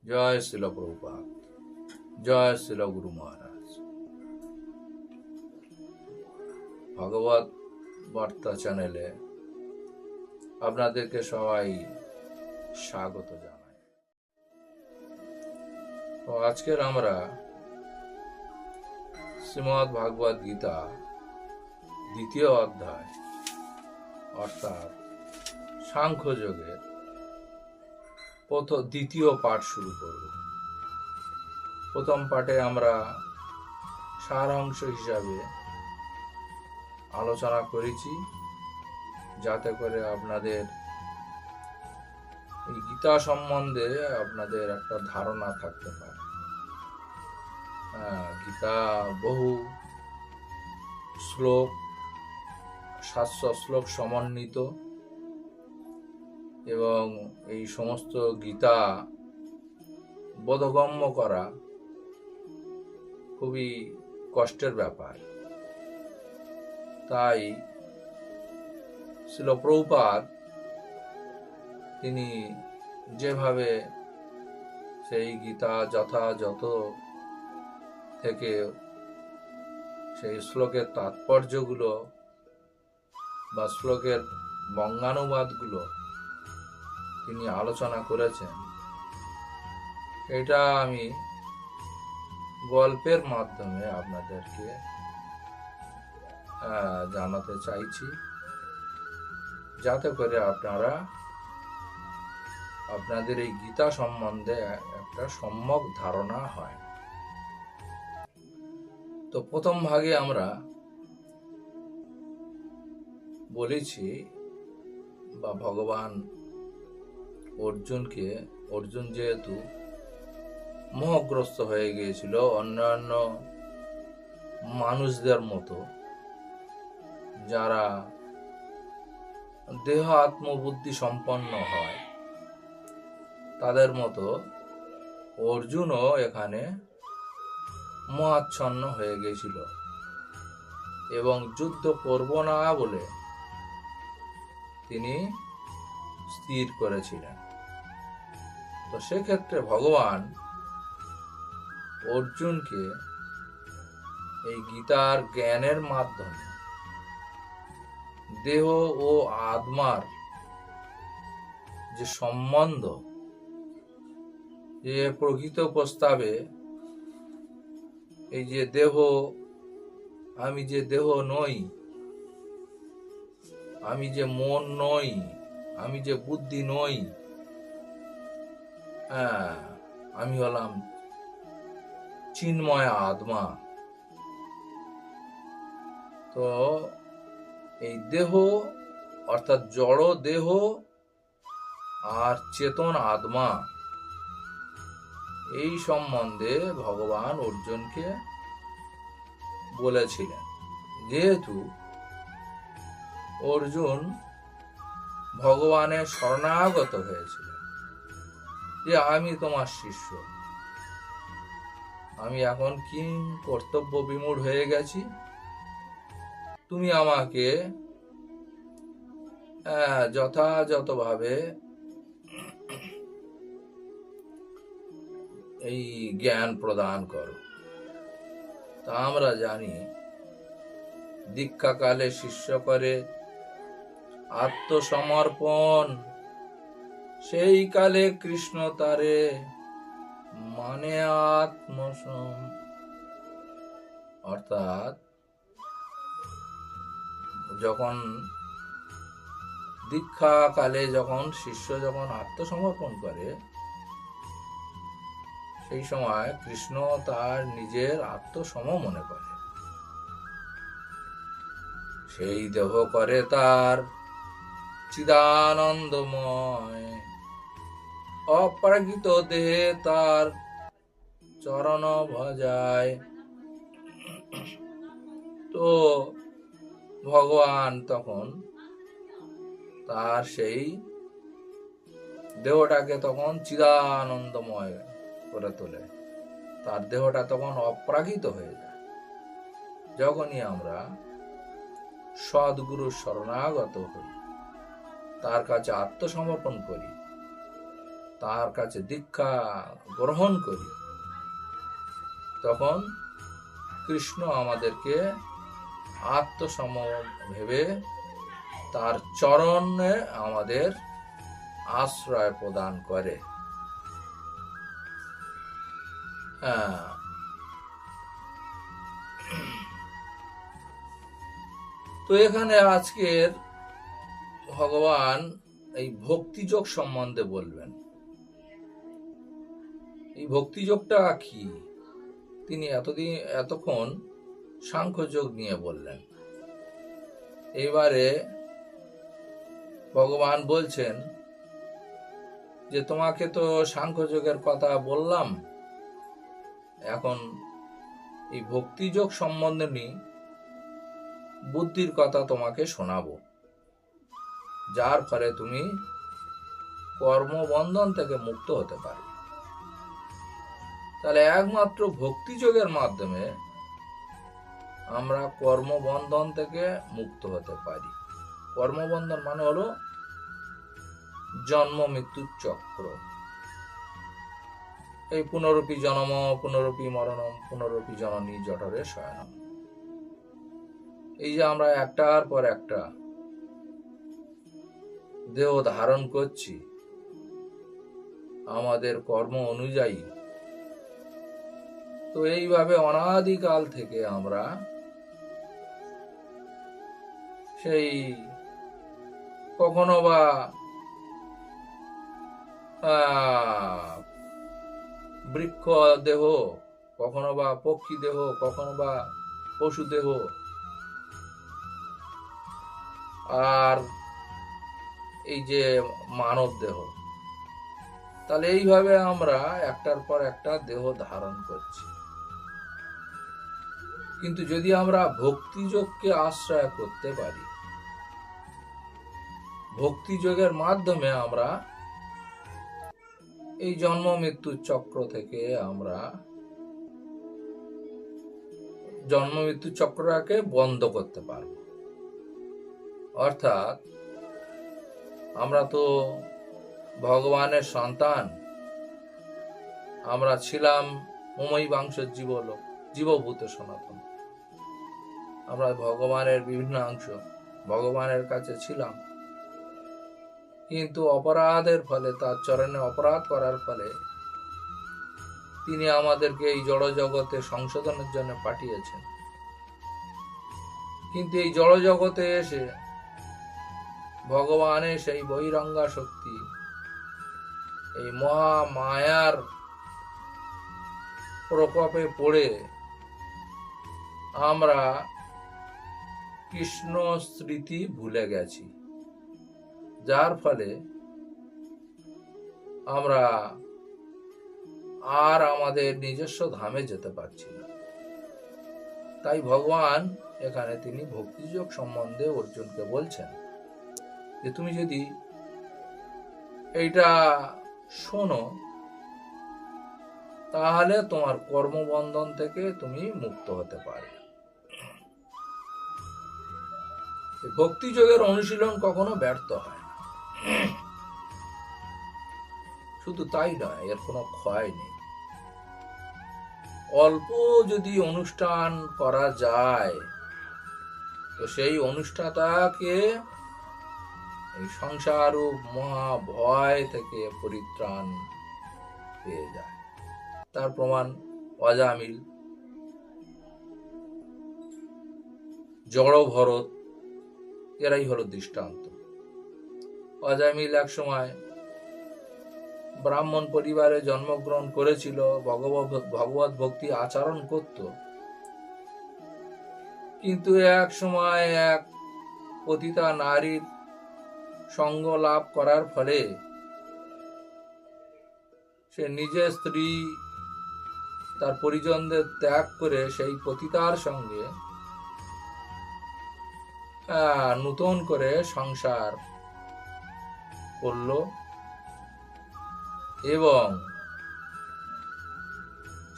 জয় শিল প্রভুপাদ, জয় শিল গুরু মহারাজ। ভগবত বার্তা চ্যানেলে আপনাদেরকে সবাই স্বাগত জানাই। তো আজকের আমরা শ্রীমদ্ ভাগবত গীতা দ্বিতীয় অধ্যায় অর্থাৎ সাংখ্যযোগের দ্বিতীয় পাঠ শুরু করব। প্রথম পাঠে আমরা সারাংশ হিসাবে আলোচনা করেছি, যাতে করে আপনাদের এই গীতা সম্বন্ধে আপনাদের একটা ধারণা থাকতে পারে। গীতা বহু শ্লোক, 700 শ্লোক সমন্বিত, এবং এই সমস্ত গীতা বোধগম্য করা খুবই কষ্টের ব্যাপার। তাই শ্রীল প্রভুপাদ তিনি যেভাবে সেই গীতা যথাযথ থেকে সেই শ্লোকের তাৎপর্যগুলো বা শ্লোকের বঙ্গানুবাদগুলো তিনি আলোচনা করেছেন, এটা আমি গল্পের মাধ্যমে আপনাদেরকে জানাতে চাইছি, যাতে করে আপনারা আপনাদের এই গীতা সম্বন্ধে একটা সম্যক ধারণা হয়। তো প্রথম ভাগে আমরা বলেছি, বা ভগবান অর্জুন যেহেতু মোহগ্রস্ত হয়ে গিয়েছিল অন্যান্য মানুষদের মতো, যারা দেহ আত্মবুদ্ধি সম্পন্ন হয়, তাদের মতো অর্জুনও এখানে মোহাচ্ছন্ন হয়ে গিয়েছিল এবং যুদ্ধ করব না বলে তিনি স্থির করেছিলেন। তো সেক্ষেত্রে ভগবান অর্জুনকে এই গীতার জ্ঞানের মাধ্যমে দেহ ও আত্মার যে সম্বন্ধ, যে প্রকৃত প্রস্তাবে এই যে দেহ, আমি যে দেহ নই, আমি যে মন নই, আমি যে বুদ্ধি নই, আমি হলাম চিন্ময় আত্মা। তো এই দেহ অর্থাৎ জড় দেহ আর চেতন আত্মা, এই সম্বন্ধে ভগবান অর্জুনকে বলেছিলেন। যেহেতু অর্জুন ভগবানের শরণাগত হয়েছিলেন যে আমি তোমার শিষ্য, আমি এখন কি কর্তব্য বিমূঢ় হয়ে গেছি, তুমি আমাকে যথাযথভাবে এই জ্ঞান প্রদান করো। তা আমরা জানি, দীক্ষাকালে শিষ্য করে আত্মসমর্পণ, সেই কালে কৃষ্ণ তারে মানে আত্মসম। অর্থাৎ যখন দীক্ষাকালে যখন শিষ্য যখন আত্মসমর্পণ করে, সেই সময় কৃষ্ণ তার নিজের আত্মসম মনে করে। সেই দেহ করে তার চিদানন্দময়, অপ্রাকৃত দেহে তার চরণ ভজায়। তো ভগবান তখন তার সেই দেহটাকে তখন চিদানন্দময় করে তোলে, তার দেহটা তখন অপ্রাকৃত হয়ে যায়। যখনই আমরা সদ্গুরুর শরণাগত হই, তার কাছে আত্মসমর্পণ করি, তার কাছে দীক্ষা গ্রহণ করি, তখন কৃষ্ণ আমাদেরকে আত্মসম ভেবে তার চরণে আমাদের আশ্রয় প্রদান করে। তো এখানে আজকের ভগবান এই ভক্তিযোগ সম্বন্ধে বলবেন। এই ভক্তিযোগটা কি, তিনি এতক্ষণ সাংখ্যযোগ নিয়ে বললেন। এবারে ভগবান বলছেন যে তোমাকে তো সাংখ্যযোগের কথা বললাম, এখন এই ভক্তিযোগ সম্বন্ধে নিয়ে বুদ্ধির কথা তোমাকে শোনাবো, যার ফলে তুমি কর্মবন্ধন থেকে মুক্ত হতে পারবে। তাহলে একমাত্র ভক্তিযোগের মাধ্যমে আমরা কর্মবন্ধন থেকে মুক্ত হতে পারি। কর্মবন্ধন মানে হলো জন্ম মৃত্যুর চক্র, এই পুনরপি জনম পুনরপি মরণম পুনরপি জননী জঠরে শয়নম। এই যে আমরা একটার পর একটা দেহ ধারণ করছি আমাদের কর্ম অনুযায়ী, তো এইভাবে অনাদিকাল থেকে আমরা সেই কখনো বা বৃক্ষ দেহ, কখনো বা পক্ষী দেহ, কখনো বা পশু দেহ, আর এই যে মানব দেহ, তাহলে এইভাবে আমরা একটার পর একটা দেহ ধারণ করছি। কিন্তু যদি আমরা ভক্তিযোগকে আশ্রয় করতে পারি, ভক্তিযোগের মাধ্যমে আমরা এই জন্ম মৃত্যুর চক্র থেকে আমরা জন্ম মৃত্যুর চক্রটাকে বন্ধ করতে পারব। অর্থাৎ আমরা তো ভগবানের সন্তান, আমরা ছিলাম মমই বাংশ জীবভূত সনাতন, আমরা ভগবানের বিভিন্ন অংশ, ভগবানের কাছে ছিলাম। কিন্তু অপরাধের ফলে, তার চরণে অপরাধ করার ফলে তিনি আমাদেরকে এই জড় জগতে সংশোধনের জন্য পাঠিয়েছেন। কিন্তু এই জড় জগতে এসে ভগবানের সেই বহিরঙ্গা শক্তি, এই মহা মায়ার প্রকোপে পড়ে আমরা কৃষ্ণ স্মৃতি ভুলে গেছি, যার ফলে আমরা আর আমাদের নিজস্ব ধামে যেতে পারছি না। তাই ভগবান এখানে তিনি ভক্তিযোগ সম্বন্ধে অর্জুনকে বলছেন যে তুমি যদি এইটা শোনো, তাহলে তোমার কর্মবন্ধন থেকে তুমি মুক্ত হতে পারবে। ভক্তিযোগের অনুশীলন কখনো ব্যর্থ হয় না। শুধু তাই নয়, এর কোনো ক্ষয় নেই। অল্প যদি অনুষ্ঠান করা যায়, তো সেই অনুষ্ঠানটাকে এই সংসার ও মহা ভয় থেকে পরিত্রাণ পেয়ে যায়। তার প্রমাণ অজামিল, জড় ভরত, এরাই হলো দৃষ্টান্ত। অজামিল এক সময় ব্রাহ্মণ পরিবারে জন্মগ্রহণ করেছিল, ভগবত ভক্তি আচরণ করত, কিন্তু এক সময় এক পতিতা নারীর সঙ্গ লাভ করার ফলে সে নিজের স্ত্রী, তার পরিজনদের ত্যাগ করে সেই পতিতার সঙ্গে নতুন করে সংসার করল এবং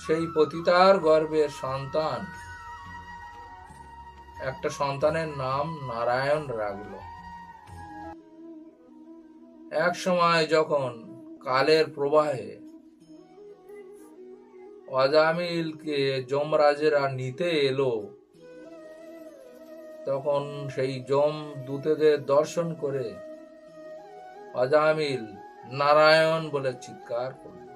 সেই পতিতার গর্ভের সন্তান, একটা সন্তানের নাম নারায়ণ রাখল। এক সময় যখন কালের প্রবাহে অজামিলকে যমরাজেরা নিতে এলো, তখন সেই যম দূতেদের দর্শন করে অজামিল নারায়ণ বলে চিৎকার করল।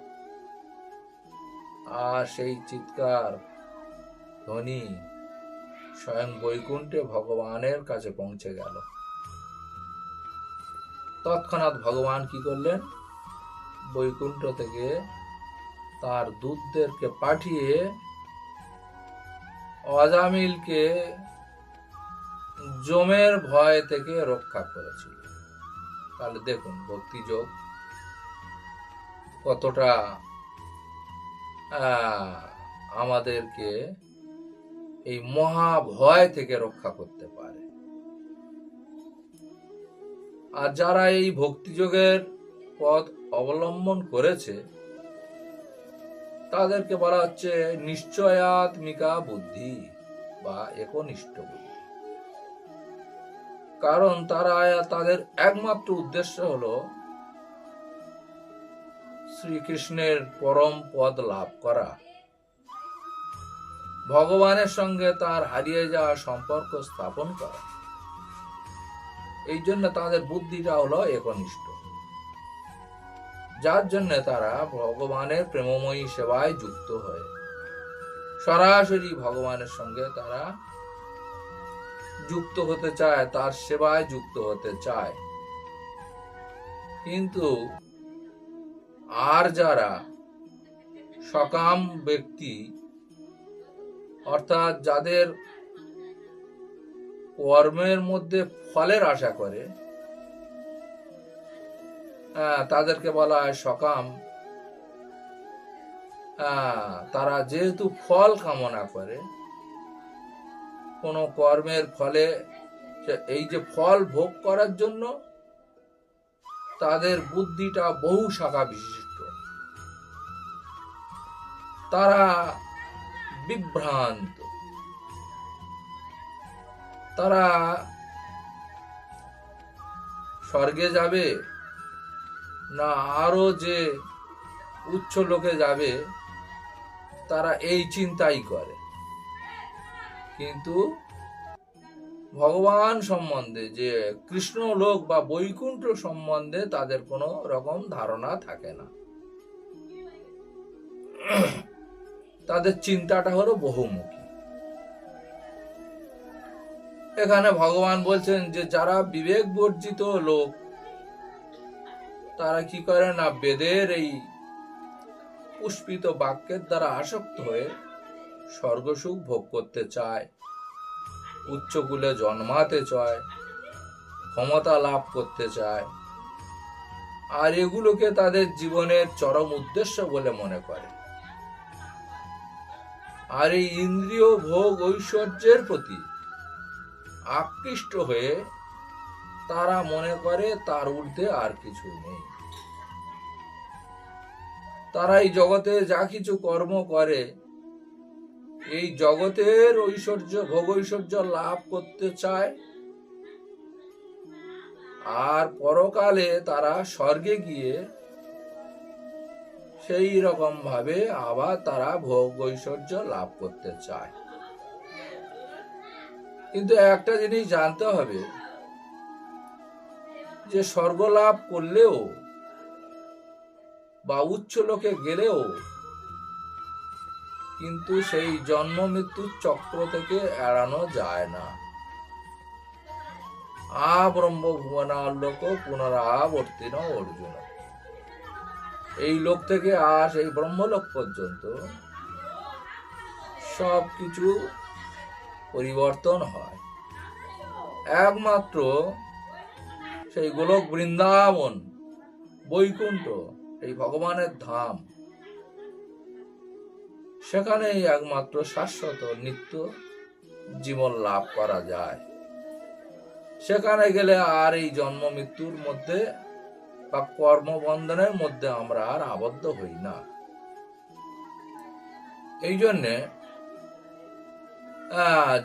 আর সেই চিৎকার ধ্বনি স্বয়ং বৈকুণ্ঠে ভগবানের কাছে পৌঁছে গেল। তৎক্ষণাৎ ভগবান কি করলেন, বৈকুণ্ঠ থেকে তার দূতদেরকে পাঠিয়ে অজামিলকে যমের ভয় থেকে রক্ষা করেছিল। তাহলে দেখুন ভক্তিযোগ কতটা আমাদেরকে এই মহাভয় থেকে রক্ষা করতে পারে। আর যারা এই ভক্তিযোগের পথ অবলম্বন করেছে তাদেরকে বলা হচ্ছে নিশ্চয়াত্মিকা বুদ্ধি বা একনিষ্ঠ বুদ্ধি। কারণ তাদের একমাত্র উদ্দেশ্য হলো শ্রীকৃষ্ণের পরম পদ লাভ করা, ভগবানের সঙ্গে তার হারিয়ে যাওয়া সম্পর্ক স্থাপন করা। এই জন্য তাদের বুদ্ধিটা হলো একনিষ্ঠ, যার জন্য তারা ভগবানের প্রেমময়ী সেবায় যুক্ত হয়ে সরাসরি ভগবানের সঙ্গে তারা যুক্ত হতে চায়, তার সেবায় যুক্ত হতে চায়। কিন্তু আর যারা সকাম ব্যক্তি, অর্থাৎ যাদের কর্মের মধ্যে ফলের আশা করে, তাদেরকে বলা হয় সকাম। তারা যেহেতু ফল কামনা করে, কোন কর্মের ফলে এই যে ফল ভোগ করার জন্য তাদের বুদ্ধিটা বহু শাখা বিশিষ্ট, তারা বিভ্রান্ত। তারা স্বর্গে যাবে না আরো যে উচ্চ লোকে যাবে, তারা এই চিন্তাই করে। কিন্তু ভগবান সম্বন্ধে, যে কৃষ্ণ লোক বা বৈকুণ্ঠ সম্বন্ধে তাদের কোনো রকম ধারণা থাকে না। তাদের চিন্তাটা হলো বহুমুখী। এখানে ভগবান বলছেন যে যারা বিবেক বর্জিত লোক, তারা কি করে না, বেদের এই পুষ্পিত বাক্যের দ্বারা আসক্ত হয়ে স্বর্গসুখ ভোগ করতে চায়, উচ্চকুলে জন্মাতে চায়, ক্ষমতা লাভ করতে চায়, আর এগুলোকে তাদের জীবনের চরম উদ্দেশ্য বলে মনে করে। আর এই ইন্দ্রিয় ভোগ ঐশ্বর্যের প্রতি আকৃষ্ট হয়ে তারা মনে করে তার ঊর্ধ্বে আর কিছু নেই। তারা এই জগতে যা কিছু কর্ম করে, এই জগতের ঐশ্বর্য, ভোগ ঐশ্বর্য লাভ করতে চায়, আর পরকালে তারা স্বর্গে গিয়ে সেই রকম ভাবে আবার তারা ভোগ ঐশ্বর্য লাভ করতে চায়। কিন্তু একটা জিনিস জানতে হবে যে স্বর্গ লাভ করলেও বা উচ্চ লোকে গেলেও কিন্তু সেই জন্ম মৃত্যুর চক্র থেকে এড়ানো যায় না। ব্রহ্ম ভুবনালোক পুনরাবর্তিন অর্জুন। এই লোক থেকে এই ব্রহ্মলোক পর্যন্ত সবকিছু পরিবর্তন হয়। একমাত্র সেই গোলক বৃন্দাবন, বৈকুণ্ঠ, এই ভগবানের ধাম, সেখানেই একমাত্র শাশ্বত নিত্য জীবন লাভ করা যায়। সেখানে গেলে আর এই জন্ম মৃত্যুর মধ্যে বা কর্মবন্ধনের মধ্যে আমরা আর আবদ্ধ হই না। এই জন্যে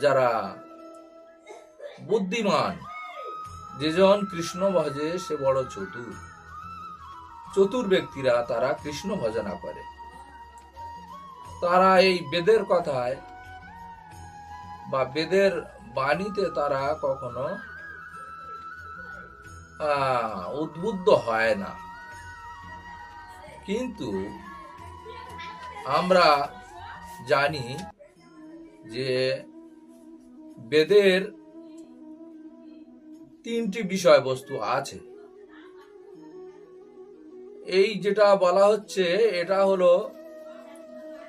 যারা বুদ্ধিমান, যেজন কৃষ্ণ ভজে সে বড় চতুর, চতুর ব্যক্তিরা তারা কৃষ্ণ ভজনা করে, তারা এই বেদের কথায় বা বেদের বাণীতে তারা কখনো উদ্বুদ্ধ হয় না। কিন্তু আমরা জানি যে বেদের তিনটি বিষয়বস্তু আছে। এই যেটা বলা হচ্ছে এটা হলো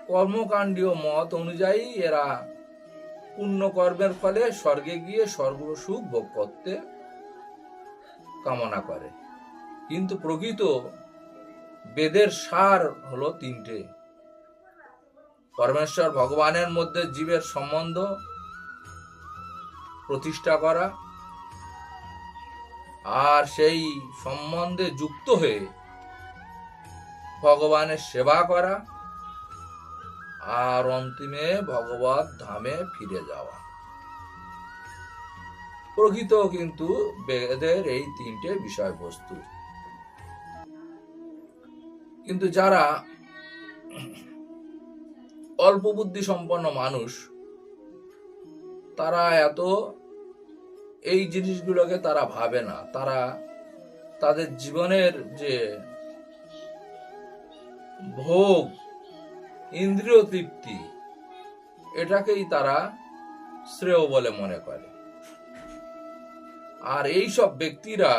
কর্মকাণ্ডীয় মত অনুযায়ী এরা পুণ্য কর্মের ফলে স্বর্গে গিয়ে স্বর্গসুখ ভোগ করতে কামনা করে। কিন্তু প্রকৃত বেদের সার হলো তিনটে: পরমেশ্বর ভগবানের মধ্যে জীবের সম্বন্ধ প্রতিষ্ঠা করা, আর সেই সম্বন্ধে যুক্ত হয়ে ভগবানের সেবা করা, আর অন্তিমে ভগবত ধামে ফিরে যাওয়া। প্রকৃত কিন্তু বেদের এই তিনটে বিষয়বস্তু। কিন্তু যারা অল্প বুদ্ধি সম্পন্ন মানুষ, তারা এত এই জিনিসগুলোকে তারা ভাবে না। তারা তাদের জীবনের যে ভোগ, ইন্দ্রিয় তৃপ্তি, এটাকেই তারা শ্রেয় বলে মনে করে। আর এই সব ব্যক্তিরা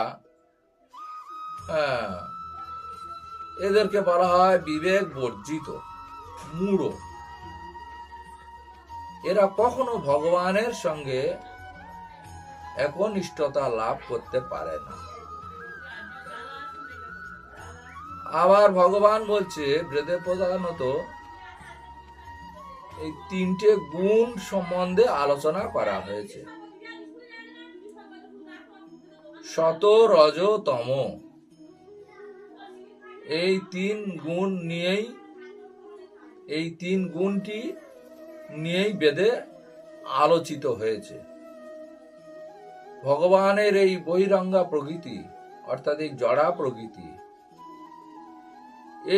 এদেরকে বলা হয় বিবেক বর্জিত, মূঢ়। এরা কখনো ভগবানের সঙ্গে একনিষ্ঠতা লাভ করতে পারে না। আবার ভগবান বলছে বেদে প্রধানত এই তিনটে গুণ সম্বন্ধে আলোচনা করা হয়েছে: সত, রজ, তম। এই তিন গুণ নিয়েই, এই তিন গুণটি নিয়েই বেদে আলোচিত হয়েছে। ভগবানের এই বহিরঙ্গা প্রকৃতি অর্থাৎ এই জড়া প্রকৃতি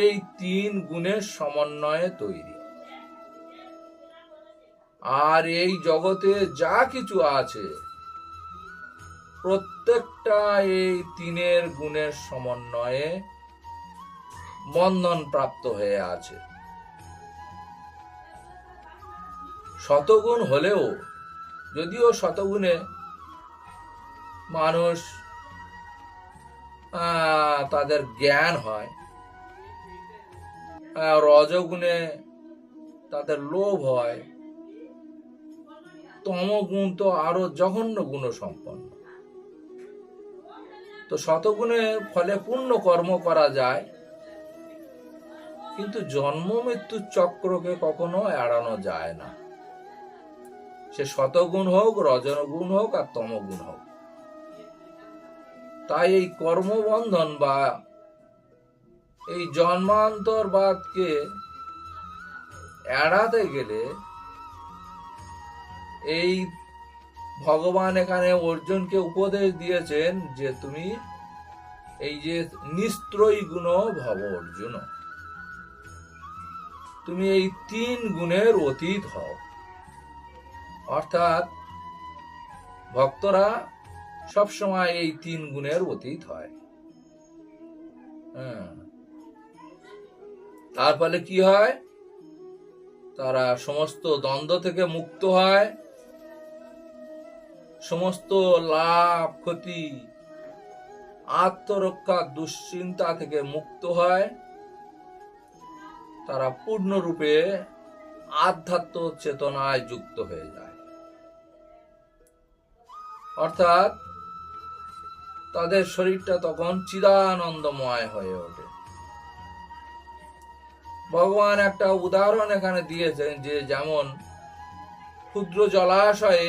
এই তিন গুণের সমন্বয়ে তৈরি। আর এই জগতে যা কিছু আছে প্রত্যেকটা এই তিনের গুণের সমন্বয়ে বন্ধন প্রাপ্ত হয়ে আছে। শতগুণ হলেও, যদিও শতগুণে মানুষ তাদের জ্ঞান হয়, রজগুণে তাদের লোভ হয়, তমগুণ তো আরো জঘন্য গুণ সম্পন্ন। তো শতগুণে ফলে পূর্ণ কর্ম করা যায়, কিন্তু জন্ম মৃত্যুর চক্রকে কখনো এড়ানো যায় না। সে শতগুণ হোক, রজগুণ হোক আর তমগুণ হোক। তাই এই কর্মবন্ধন বা এই জন্মান্তরবাদকে এড়াতে গেলে এই ভগবান এখানে অর্জুনকে উপদেশ দিয়েছেন যে তুমি এই যে নিস্ত্রয়ী গুণ ভব অর্জুন, তুমি এই তিন গুণের অতীত হও। অর্থাৎ ভক্তরা সবসময় এই তিন গুণের অতীত হয়। তার ফলে কি হয়? তারা সমস্ত দ্বন্দ্ব থেকে মুক্ত হয়, সমস্ত লাভ ক্ষতি, আত্মরক্ষা, দুশ্চিন্তা থেকে মুক্ত হয়। তারা পূর্ণরূপে আধ্যাত্ম চেতনায় যুক্ত হয়ে যায়। অর্থাৎ তাদের শরীরটা তখন চিদানন্দময় হয়ে ওঠে। ভগবান একটা উদাহরণ এখানে দিয়েছেন যে যেমন ক্ষুদ্র জলাশয়ে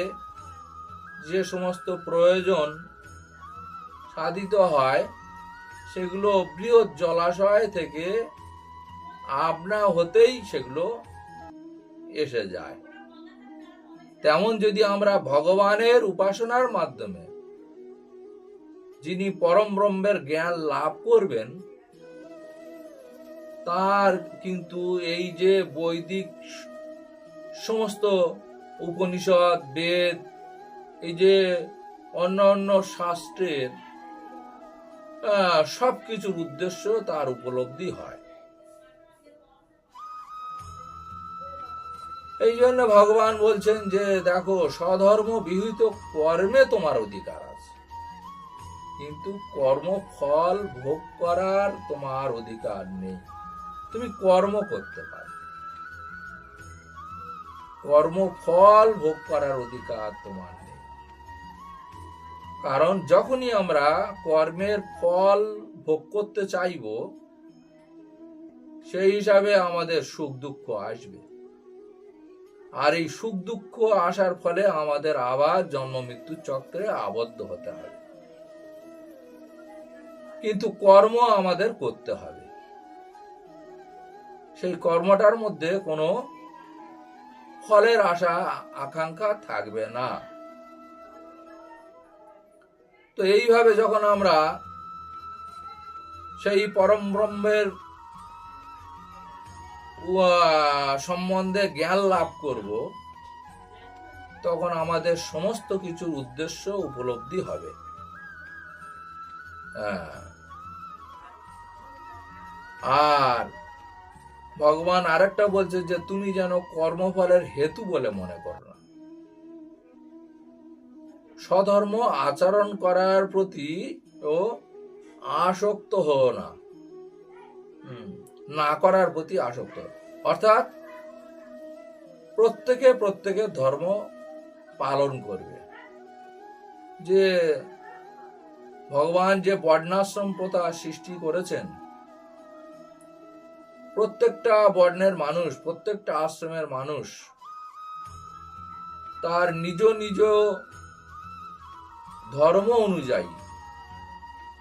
যে সমস্ত প্রয়োজন সাধিত হয় সেগুলো বৃহৎ জলাশয় থেকে আপনা হতেই সেগুলো এসে যায়। তেমন যদি আমরা ভগবানের উপাসনার মাধ্যমে যিনি পরম ব্রহ্মের জ্ঞান লাভ করবেন তার কিন্তু এই যে বৈদিক সমস্ত উপনিষদ, বেদ, এই যে অন্যান্য শাস্ত্রের সবকিছুর উদ্দেশ্য তার উপলব্ধি হয়। এই জন্য ভগবান বলছেন যে দেখো, স্বধর্ম বিহিত কর্মে তোমার অধিকার আছে, কিন্তু কর্মফল ভোগ করার তোমার অধিকার নেই। তুমি কর্ম করতে পারো, কর্মফল ভোগ করার অধিকার তোমার নেই। কারণ যখনই আমরা কর্মের ফল ভোগ করতে চাইব, সেই হিসাবে আমাদের সুখ দুঃখ আসবে, আর এই সুখ দুঃখ আসার ফলে আমাদের আবার জন্ম মৃত্যু চক্রে আবদ্ধ হতে হবে। কিন্তু কর্ম আমাদের করতে হবে, সেই কর্মটার মধ্যে কোনো ফলের আশা আকাঙ্ক্ষা থাকবে না। তো এইভাবে যখন আমরা সেই পরম ব্রহ্মের সম্বন্ধে জ্ঞান লাভ করব, তখন আমাদের সমস্ত কিছুর উদ্দেশ্য উপলব্ধি হবে। আর ভগবান আরেকটা বলছে যে তুমি যেন কর্মফলের হেতু বলে মনে করো না, স্বধর্ম আচরণ করার প্রতি ও আসক্ত হও না, না করার প্রতি আসক্ত। অর্থাৎ প্রত্যেকের ধর্ম পালন করবে। যে ভগবান যে বর্ণাশ্রম প্রথা সৃষ্টি করেছেন, প্রত্যেকটা বর্ণের মানুষ, প্রত্যেকটা আশ্রমের মানুষ তার নিজ নিজ ধর্ম অনুযায়ী,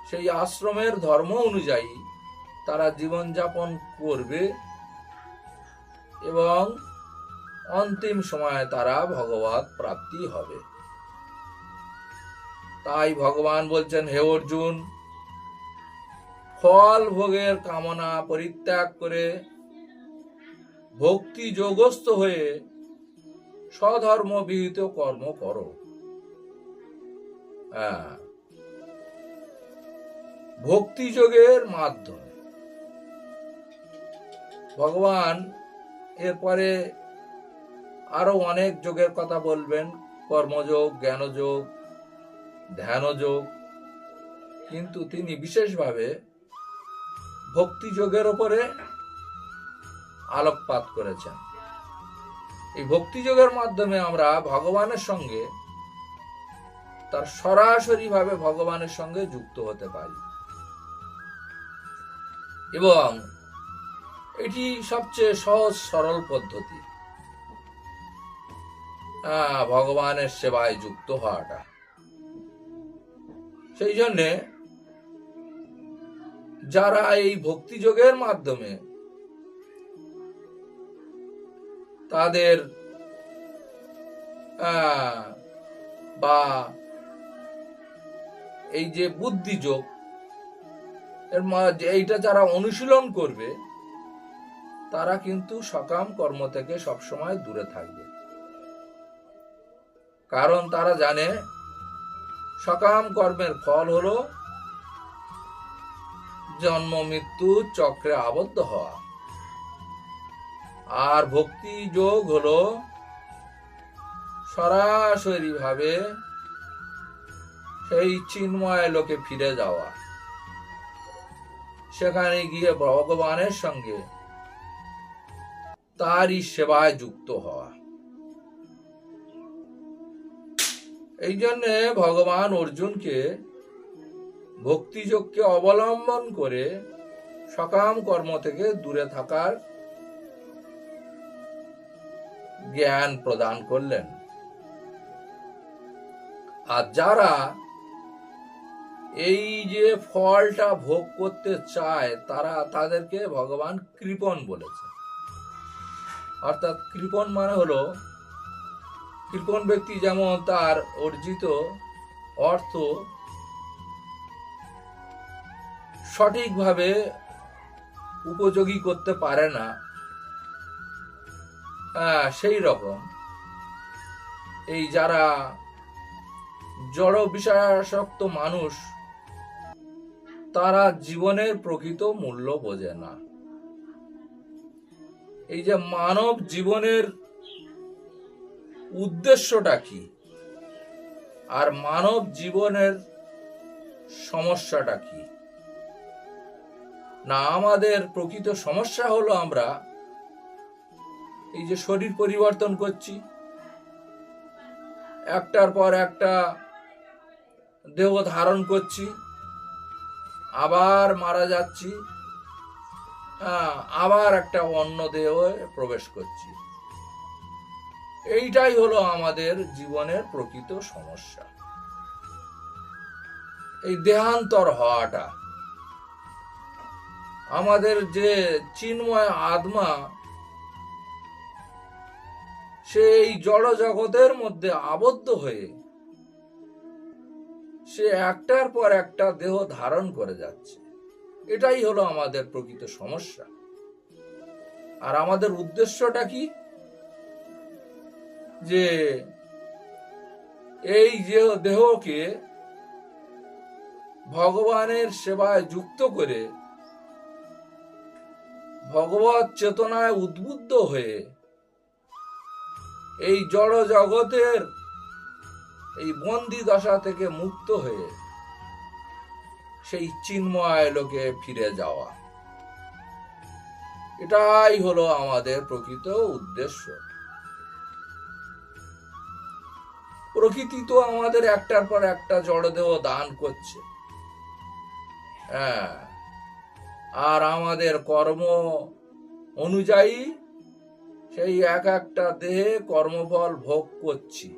সেই আশ্রমের ধর্ম অনুযায়ী তারা জীবনযাপন করবে এবং অন্তিম সময়ে তারা ভগবৎ প্রাপ্তি হবে। তাই ভগবান বলছেন, হে অর্জুন, ফল ভোগের কামনা পরিত্যাগ করে ভক্তি যোগস্থ হয়ে স্বধর্ম বিহিত কর্ম করো। ভক্তি যোগের মাধ্যমে ভগবান এরপরে আরো অনেক যোগের কথা বলবেন, কর্মযোগ, জ্ঞানযোগ, ধ্যানযোগ, কিন্তু তিনি বিশেষভাবে ভক্তি যোগের উপরে আলোকপাত করেছেন। এই ভক্তি যোগের মাধ্যমে আমরা ভগবানের সঙ্গে, তার সরাসরি ভাবে ভগবানের সঙ্গে যুক্ত হতে পারি, এবং এটি সবচেয়ে সহজ সরল পদ্ধতি ভগবানের সেবায় যুক্ত হওয়াটা। সেই জন্যে যারা এই ভক্তি যোগের মাধ্যমে তাদের বা এই যে বুদ্ধি যোগ, এইটা যারা অনুশীলন করবে, তারা কিন্তু সকাম কর্ম থেকে সবসময় দূরে থাকবে। কারণ তারা জানে সকাম কর্মের ফল হলো জন্ম মৃত্যু চক্রে আবদ্ধ হওয়া, আর ভক্তি যোগ হলো সরাসরি ভাবে সেই চিন্ময় লোকে ফিরে যাওয়া, সেখানে গিয়ে ভগবানের সঙ্গে তারই সেবায় যুক্ত হওয়া। এই জন্যে ভগবান অর্জুনকে ভক্তিযোগকে অবলম্বন করে সকাম কর্ম থেকে দূরে থাকার জ্ঞান প্রদান করলেন। আর যারা এই যে ফলটা ভোগ করতে চায়, তাদেরকে ভগবান কৃপণ বলেছে। অর্থাৎ কৃপণ মানে হলো, কৃপণ ব্যক্তি যেমন তার অর্জিত অর্থ সঠিকভাবে উপযোগী করতে পারে না, সেই রকম এই যারা জড় বিষয়াসক্ত মানুষ, তারা জীবনের প্রকৃত মূল্য বোঝে না। এই যে মানব জীবনের উদ্দেশ্যটা কি, আর মানব জীবনের সমস্যাটা কি? না, আমাদের প্রকৃত সমস্যা হলো আমরা এই যে শরীর পরিবর্তন করছি, একটার পর একটা দেহ ধারণ করছি, আবার মারা যাচ্ছি, আবার একটা অন্য দেহে প্রবেশ করছি। এইটাই হলো আমাদের জীবনের প্রকৃত সমস্যা, এই দেহান্তর হওয়াটা। আমাদের যে চিন্ময় আত্মা, সেই জড় জগতের মধ্যে আবদ্ধ হয়ে সে একটার পর একটা দেহ ধারণ করে যাচ্ছে। এটাই হলো আমাদের প্রকৃত সমস্যা। আর আমাদের উদ্দেশ্যটা কি? যে এই যে দেহকে ভগবানের সেবায় যুক্ত করে ভগবত চেতনায় উদ্বুদ্ধ হয়ে এই জড় জগতের এই বন্দি দশা থেকে মুক্ত হয়ে সেই চিন্ময় লোকে ফিরে যাওয়া, এটাই হলো আমাদের প্রকৃত উদ্দেশ্য। প্রকৃতি তো আমাদের একটার পর একটা জড়দেহ দান করছে, আর আমাদের কর্ম অনুযায়ী সেই এক একটা দেহে কর্মফল ভোগ করছি।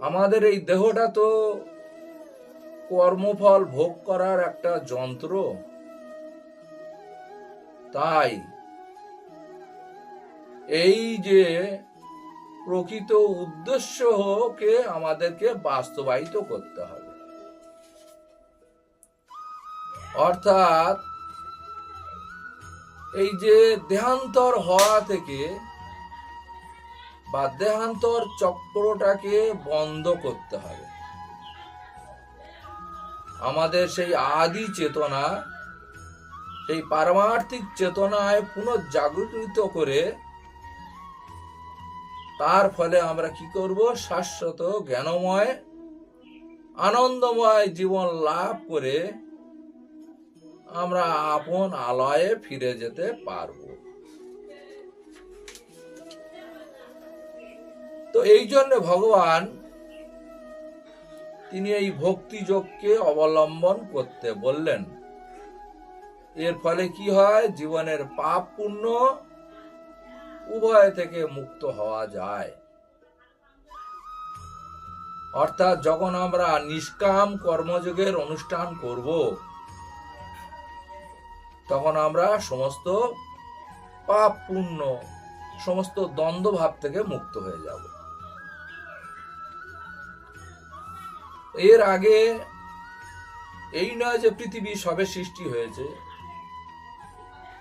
আমাদের এই দেহটা তো কর্মফল ভোগ করার একটা যন্ত্র। তাই এই যে প্রকৃত উদ্দেশ্যকে আমাদেরকে বাস্তবায়িত করতে হবে। অর্থাৎ এই যে দেহান্তর হওয়া থেকে বা দেহান্তর চক্রটাকে বন্ধ করতে হবে। আমাদের সেই আদি চেতনা, সেই পারমার্থিক চেতনায় পুনর্জাগরিত করে তার ফলে আমরা কি করব? শাশ্বত জ্ঞানময় আনন্দময় জীবন লাভ করে আমরা আপন আলয়ে ফিরে যেতে পারব। তো এই জন্য ভগবান তিনি এই ভক্তি যোগকে অবলম্বন করতে বললেন। এর ফলে কি হয়? জীবনের পাপ পুণ্য উভয় থেকে মুক্ত হওয়া যায়। অর্থাৎ যখন আমরা নিষ্কাম কর্মযোগের অনুষ্ঠান করব, তখন আমরা সমস্ত পাপ পুণ্য, সমস্ত দ্বন্দ্ব ভাব থেকে মুক্ত হয়ে যাব। এর আগে এই নয় যে পৃথিবী সবে সৃষ্টি হয়েছে,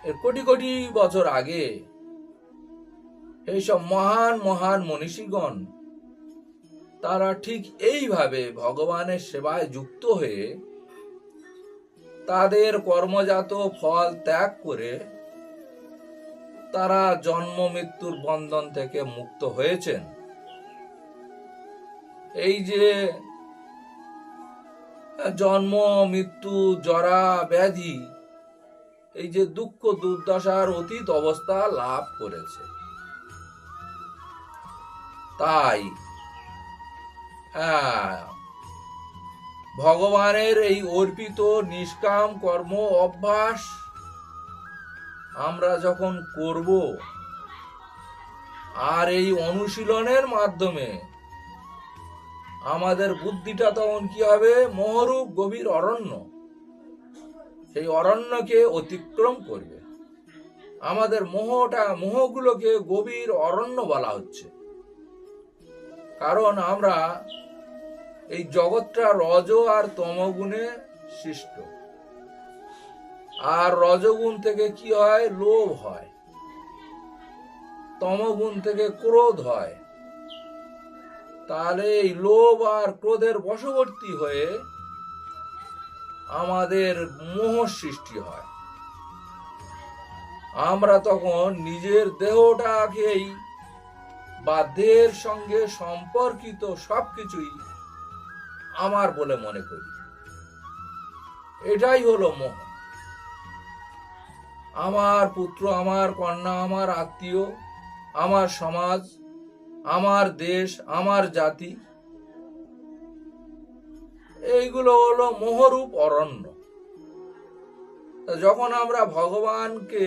এর কোটি কোটি বছর আগে এইসব মহান মহান মনীষীগণ তারা ঠিক এইভাবে ভগবানের সেবায় যুক্ত হয়ে তাদের কর্মজাত ফল ত্যাগ করে তারা জন্ম মৃত্যুর বন্ধন থেকে মুক্ত হয়েছেন। এই যে জন্ম মৃত্যু জরা ব্যাধি, এই যে দুঃখ দুর্দশার অতীত অবস্থা লাভ করেছে। তাই ভগবানের এই অর্পিত নিষ্কাম কর্ম অভ্যাস আমরা যখন করব, আর এই অনুশীলনের মাধ্যমে আমাদের বুদ্ধিটা তখন কি হবে? মোহরূপ গভীর অরণ্য, সেই অরণ্যকে অতিক্রম করবে। আমাদের মোহগুলোকে গভীর অরণ্য বলা হচ্ছে, কারণ আমরা এই জগৎটা রজ আর তমগুণে সৃষ্ট। আর রজগুণ থেকে কি হয়? লোভ হয়। তমগুণ থেকে ক্রোধ হয়। তাহলে এই লোভ আর ক্রোধের বশবর্তী হয়ে আমাদের মোহ সৃষ্টি হয়। আমরা তখন নিজের দেহটাকেই বা দেহের সঙ্গে সম্পর্কিত সবকিছুই আমার বলে মনে করি। এটাই হলো মোহ। আমার পুত্র, আমার কন্যা, আমার আত্মীয়, আমার সমাজ, আমার দেশ, আমার জাতি, এইগুলো হলো মোহরূপ অরণ্য। যখন আমরা ভগবানকে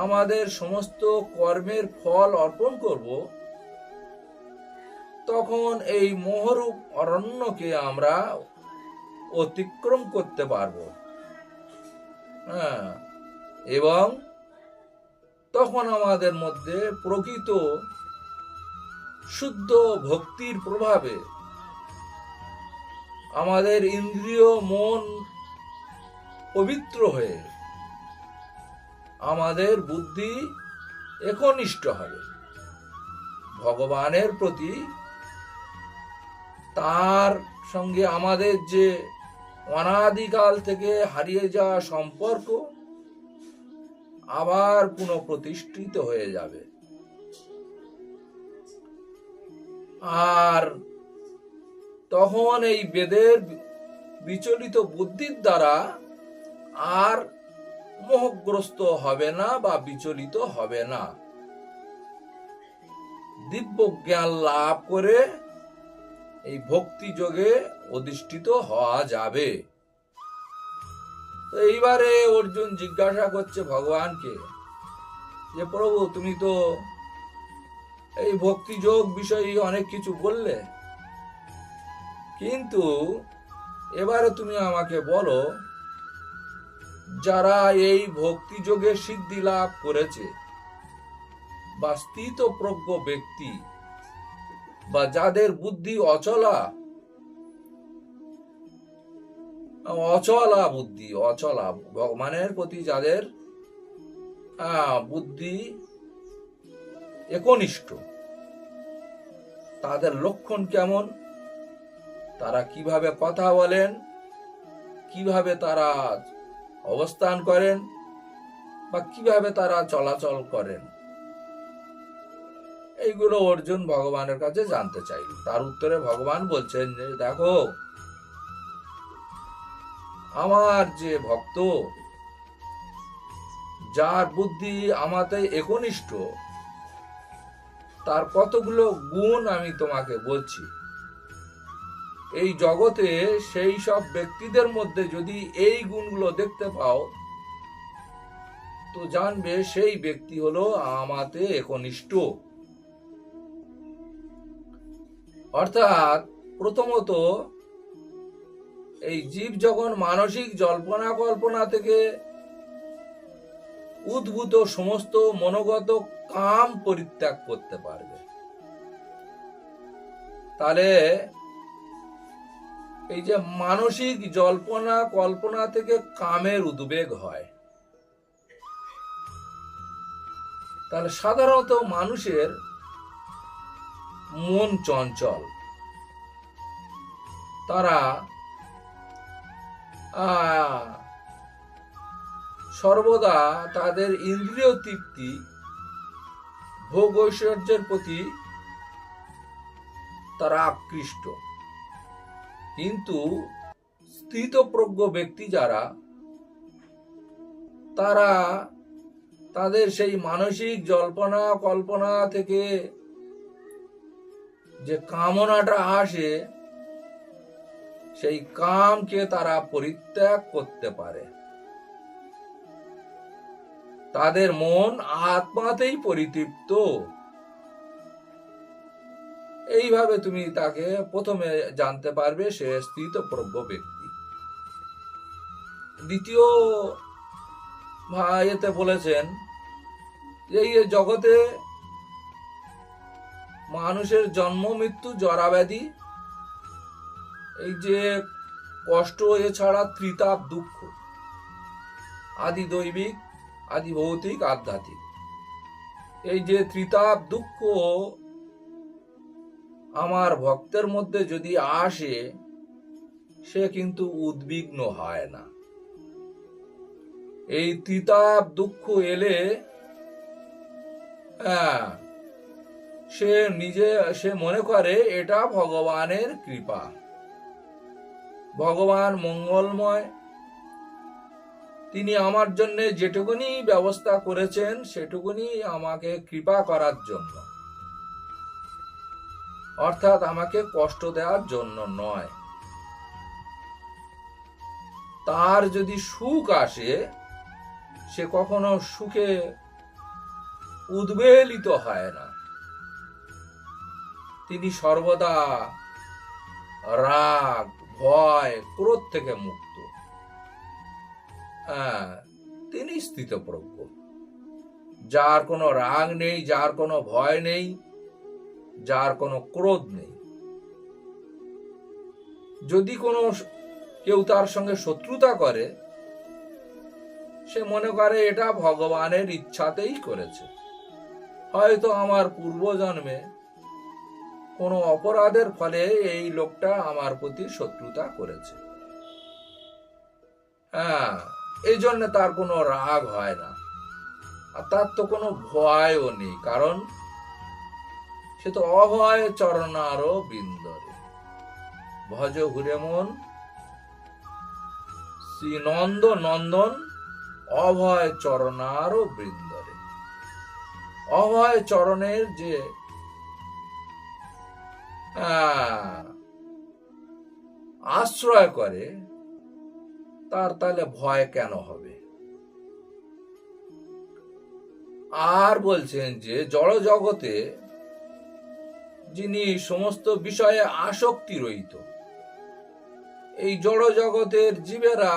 আমাদের সমস্ত কর্মের ফল অর্পণ করব, তখন এই মোহরূপ অরণ্যকে আমরা অতিক্রম করতে পারব। হ্যাঁ, এবং তখন আমাদের মধ্যে প্রকৃত শুদ্ধ ভক্তির প্রভাবে আমাদের ইন্দ্রিয় মন পবিত্র হয়ে আমাদের বুদ্ধি একনিষ্ঠ হবে ভগবানের প্রতি। তার সঙ্গে আমাদের যে অনাদিকাল থেকে হারিয়ে যাওয়া সম্পর্ক আবার পুনঃপ্রতিষ্ঠিত হয়ে যাবে। আর তখন এই বেদের বিচলিত বুদ্ধির দ্বারা আর মোহগ্রস্ত হবে না বা বিচলিত হবে না। দিব্য জ্ঞান লাভ করে এই ভক্তি যোগে অধিষ্ঠিত হওয়া যাবে। তো এইবারে অর্জুন জিজ্ঞাসা করছে ভগবানকে যে প্রভু, তুমি তো এই ভক্তি যোগ বিষয়ে অনেক কিছু বললে, কিন্তু এবারে তুমি আমাকে বলো, যারা এই ভক্তি যোগে সিদ্ধি লাভ করেছে বা স্থিতপ্রজ্ঞ ব্যক্তি বা যাদের বুদ্ধি অচলা বুদ্ধি, অচলা ভগবানের প্রতি যাদের বুদ্ধি একনিষ্ঠ, তাদের লক্ষণ কেমন, তারা কিভাবে কথা বলেন, কিভাবে তারা অবস্থান করেন বা কিভাবে তারা চলাচল করেন, এইগুলো অর্জুন ভগবানের কাছে জানতে চাইল। তার উত্তরে ভগবান বলছেন যে দেখো, আমার যে ভক্ত, যার বুদ্ধি আমাতে একনিষ্ঠ, তার কতগুলো গুণ আমি তোমাকে বলছি। এই জগতে সেই সব ব্যক্তিদের মধ্যে যদি এই গুণগুলো দেখতে পাও, তো জানবে সেই ব্যক্তি হলো আমাতে একনিষ্ঠ। অর্থাৎ প্রথমত এই জীব যখন মানসিক জল্পনা কল্পনা থেকে উদ্ভূত সমস্ত মনোগত কাম পরিত্যাগ করতে পারবে, তাহলে এই যে মানসিক জল্পনা কল্পনা থেকে কামের উদ্বেগ হয়, তাহলে সাধারণত মানুষের মন চঞ্চল, তারা সর্বদা তাদের ইন্দ্রিয় তৃপ্তি ভোগ ঐশ্বর্যের প্রতি তারা আকৃষ্ট। কিন্তু স্থিতপ্রজ্ঞ ব্যক্তি যারা, তারা তাদের সেই মানসিক জল্পনা কল্পনা থেকে যে কামনাটা আসে, সেই কামকে তারা পরিত্যাগ করতে পারে। তাদের মন আত্মাতেই পরিতৃপ্ত। এইভাবে তুমি তাকে প্রথমে জানতে পারবে সে স্থিতপ্রজ্ঞ ব্যক্তি। দ্বিতীয় এতে বলেছেন যে এই জগতে মানুষের জন্ম মৃত্যু জরাব্যাধি, এই যে কষ্ট, এছাড়া ত্রিতাপ দুঃখ, আদি দৈবিক, আদি ভৌতিক, আধ্যাত্মিক। এই যে ত্রিতাপ দুঃখ আমার ভক্তের মধ্যে যদি আসে, সে কিন্তু উদ্বিগ্ন হয় না। এই ত্রিতাপ দুঃখ এলে সে মনে করে এটা ভগবানের কৃপা, ভগবান মঙ্গলময়, তিনি আমার জন্য যেটুকুনি ব্যবস্থা করেছেন সেটুকুনি আমাকে কৃপা করার জন্য, অর্থাৎ আমাকে কষ্ট দেওয়ার জন্য নয়। তার যদি সুখ আসে, সে কখনো সুখে উদ্বেলিত হয় না। তিনি সর্বদা রাগ, ভয়, ক্রোধ থেকে মুক্ত। তিনি স্থিতপ্রজ্ঞ, যার কোনো রাগ নেই, যার কোনো ভয় নেই, যার কোনো ক্রোধ নেই। যদি কোনো কেউ তার সঙ্গে শত্রুতা করে, সে মনে করে এটা ভগবানের ইচ্ছাতেই করেছে। হয়তো আমার পূর্বজন্মে কোনো অপরাধের ফলে এই লোকটা আমার প্রতি শত্রুতা করেছে। এই জন্য তার কোনো রাগ হয় না, আর তার তো কোনো ভয়ও নেই, কারণ সে তো অভয় চরণারো বিন্দরে ভজ ঘুরে মন শ্রী নন্দ নন্দন অভয় চরণারো বৃন্দরে। অভয় চরণের যে আশ্রয় করে, তার তাহলে ভয় কেন হবে? আর বলছেন যে জড় জগতে যিনি সমস্ত বিষয়ে আসক্তি রহিত, এই জড় জগতের জীবেরা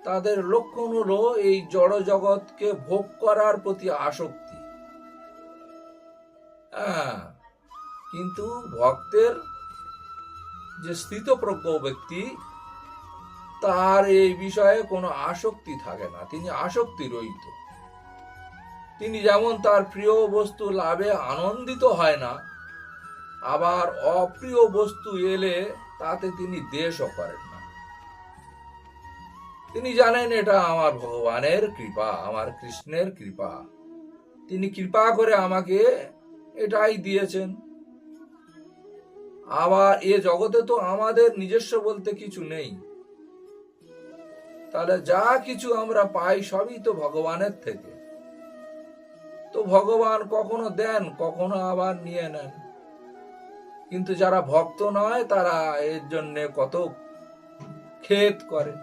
তাদের লক্ষণ হলো এই জড় জগৎকে ভোগ করার প্রতি আসক্তি। কিন্তু ভক্তের যে স্থিতপ্রজ্ঞ ব্যক্তি, তার এই বিষয়ে কোনো আসক্তি থাকে না, তিনি আসক্তি রহিত। তিনি যেমন তার প্রিয় বস্তু লাভে আনন্দিত হয় না, আবার অপ্রিয় বস্তু এলে তাতে তিনি দ্বেষও করেন না। তিনি জানেন এটা আমার ভগবানের কৃপা, আমার কৃষ্ণের কৃপা, তিনি কৃপা করে আমাকে এটাই দিয়েছেন। আবার এ জগতে তো আমাদের নিজস্ব বলতে কিছু নেই, তাহলে যা কিছু আমরা পাই সবই তো ভগবানের থেকে। তো ভগবান কখনো দেন, কখনো আবার নিয়ে নেন। কিন্তু যারা ভক্ত নয়, তারা এর জন্য কত খেদ করে,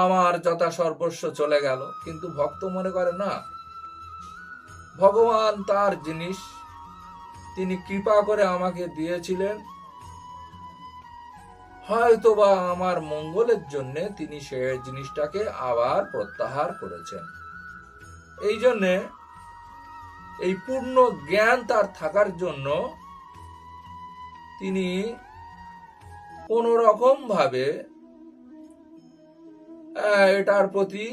আমার যথা সর্বস্ব চলে গেল। কিন্তু ভক্ত মনে করে না, ভগবান তার জিনিস, তিনি কৃপা করে আমাকে দিয়েছিলেন, হয়তো বা আমার মঙ্গলের জন্য তিনি সে জিনিসটাকে আবার প্রত্যাহার করেছেন। এই জন্যে এই পূর্ণ জ্ঞান তার থাকার জন্য তিনি কোন রকম ভাবে এটার প্রতি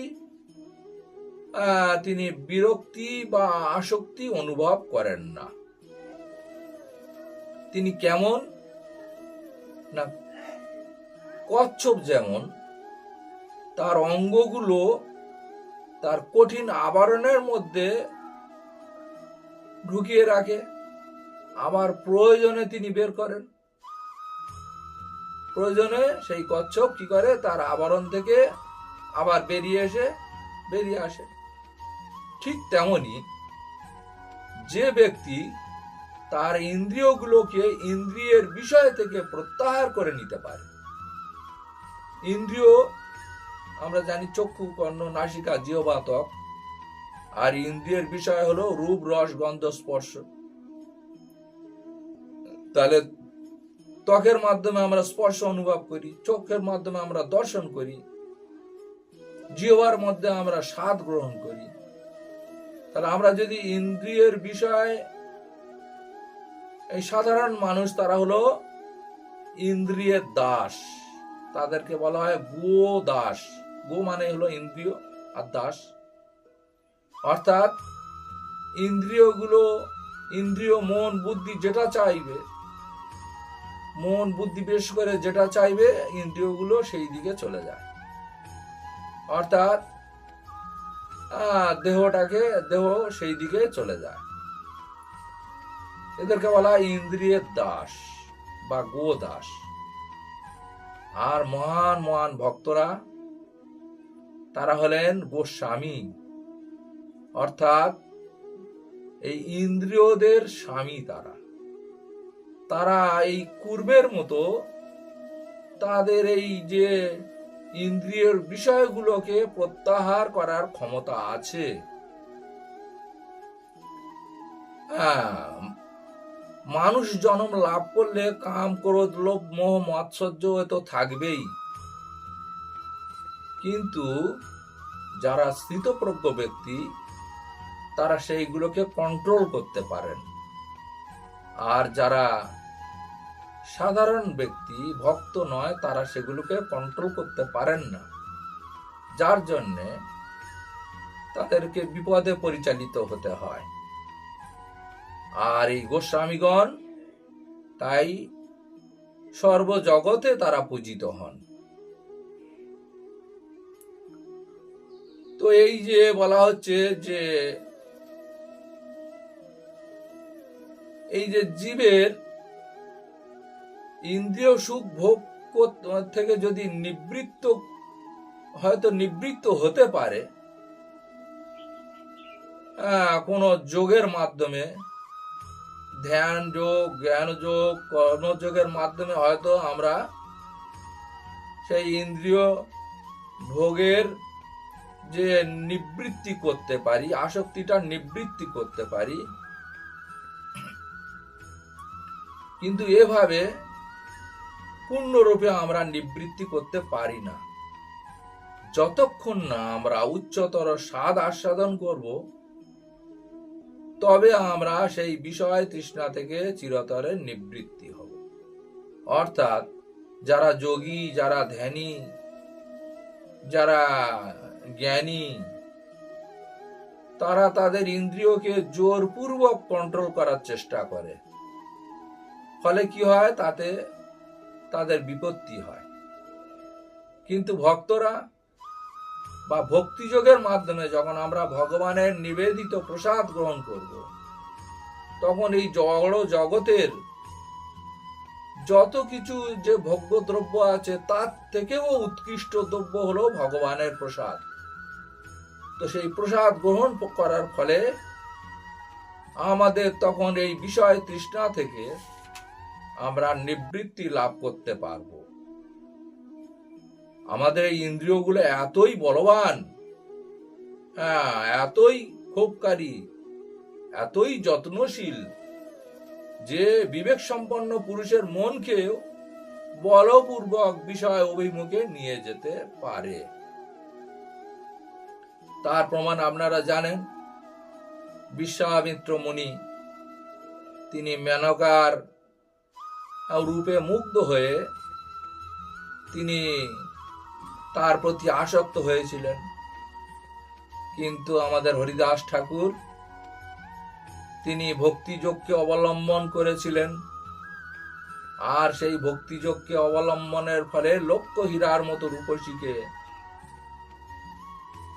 তিনি বিরক্তি বা আসক্তি অনুভব করেন না। তিনি কেমন না, কচ্ছপ যেমন তার অঙ্গগুলো তার কঠিন আবরণের মধ্যে ঢুকিয়ে রাখে, আবার প্রয়োজনে তিনি বের করেন। প্রয়োজনে সেই কচ্ছপ কি করে, তার আবরণ থেকে আবার বেরিয়ে আসে। ঠিক তেমনি যে ব্যক্তি তার ইন্দ্রিয়গুলোকে ইন্দ্রিয়ের বিষয় থেকে প্রত্যাহার করে নিতে পারে, ইন্দ্রিয় আমরা জানি চক্ষু, কর্ণ, নাসিকা, জিহ্বা, ত্বক, আর ইন্দ্রিয়ের বিষয় হলো রূপ, রস, গন্ধ, স্পর্শ। তাহলে ত্বকের মাধ্যমে আমরা স্পর্শ অনুভব করি, চোখের মাধ্যমে আমরা দর্শন করি, জিহ্বার মধ্যে আমরা স্বাদ গ্রহণ করি। তাহলে আমরা যদি ইন্দ্রিয়ের বিষয়, এই সাধারণ মানুষ তারা হলো ইন্দ্রিয়ের দাস, তাদেরকে বলা হয় গো দাস, গো মানে হলো ইন্দ্রিয়, আর দাস অর্থাৎ ইন্দ্রিয়গুলো, ইন্দ্রিয় মন বুদ্ধি যেটা চাইবে, মন বুদ্ধি বিশেষ করে যেটা চাইবে ইন্দ্রিয়গুলো সেই দিকে চলে যায়। অর্থাৎ দেহ সেই দিকে চলে যায়। এদেরকে বলা হয় ইন্দ্রিয়ের দাস বা গো দাস। আর মহান মহান ভক্তরা তারা হলেন গোস্বামী, অর্থাৎ এই ইন্দ্রিয়দের স্বামী। তারা এই কুর্মের মতো তাদের এই যে ইন্দ্রিয়ের বিষয়গুলোকে প্রত্যাহার করার ক্ষমতা আছে। মানুষ জন্ম লাভ করলে কাম, ক্রোধ, লোভ, মোহ, মাৎসর্য তো থাকবেই, কিন্তু যারা স্থিতপ্রজ্ঞ ব্যক্তি তারা সেইগুলোকে কন্ট্রোল করতে পারেন। আর যারা সাধারণ ব্যক্তি, ভক্ত নয়, তারা সেগুলোকে কন্ট্রোল করতে পারেন না, যার জন্যে তাদেরকে বিপদে পরিচালিত হতে হয়। আর এই গোস্বামীগণ তাই সর্বজগতে তারা পূজিত হন। তো এই যে বলা হচ্ছে যে এই যে জীবের ইন্দ্রিয় সুখ ভোগ থেকে যদি নিবৃত্ত হতে পারে কোন যোগের মাধ্যমে, ধ্যান যোগ, জ্ঞান যোগ, কর্মযোগের মাধ্যমে হয়তো আমরা সেই ইন্দ্রিয় ভোগের যে নিবৃত্তি করতে পারি, আসক্তিটা নিবৃত্তি করতে পারি। কিন্তু এভাবে পূর্ণরূপে আমরা নিবৃত্তি করতে পারি না। যতক্ষণ না আমরা উচ্চতর স্বাদ আস্বাদন করব, তবে আমরা সেই বিষয় তৃষ্ণা থেকে চিরতরে নিবৃত্তি হব। অর্থাৎ যারা যোগী, যারা ধ্যানী, যারা জ্ঞানী, তারা তাদের ইন্দ্রিয়কে জোরপূর্বক কন্ট্রোল করার চেষ্টা করে। ফলে কি হয়? তাতে তাদের বিপত্তি হয়। কিন্তু ভক্তরা বা ভক্তিযোগের মাধ্যমে যখন আমরা ভগবানের নিবেদিত প্রসাদ গ্রহণ করব, তখন এই জড় জগতের যত কিছু যে ভোগ্য দ্রব্য আছে তার থেকেও উৎকৃষ্ট দ্রব্য হলো ভগবানের প্রসাদ। তো সেই প্রসাদ গ্রহণ করার ফলে আমাদের তখন এই বিষয় তৃষ্ণা থেকে আমরা নিবৃত্তি লাভ করতে পারব। আমাদের এই ইন্দ্রিয়গুলো এতই বলবান, এতই ক্ষোভকারী, এতই যত্নশীল যে বিবেক সম্পন্ন পুরুষের মনকে বলপূর্বক বিষয় অভিমুখে নিয়ে যেতে পারে। তার প্রমাণ আপনারা জানেন। বিশ্বামিত্র মুনি তিনি মেনকার রূপে মুগ্ধ হয়ে তিনি তার প্রতি আসক্ত হয়েছিলেন। কিন্তু আমাদের হরিদাস ঠাকুর তিনি ভক্তিযোগকে অবলম্বন করেছিলেন, আর সেই ভক্তিযোগকে অবলম্বনের ফলে লক্ষ হীরার মতো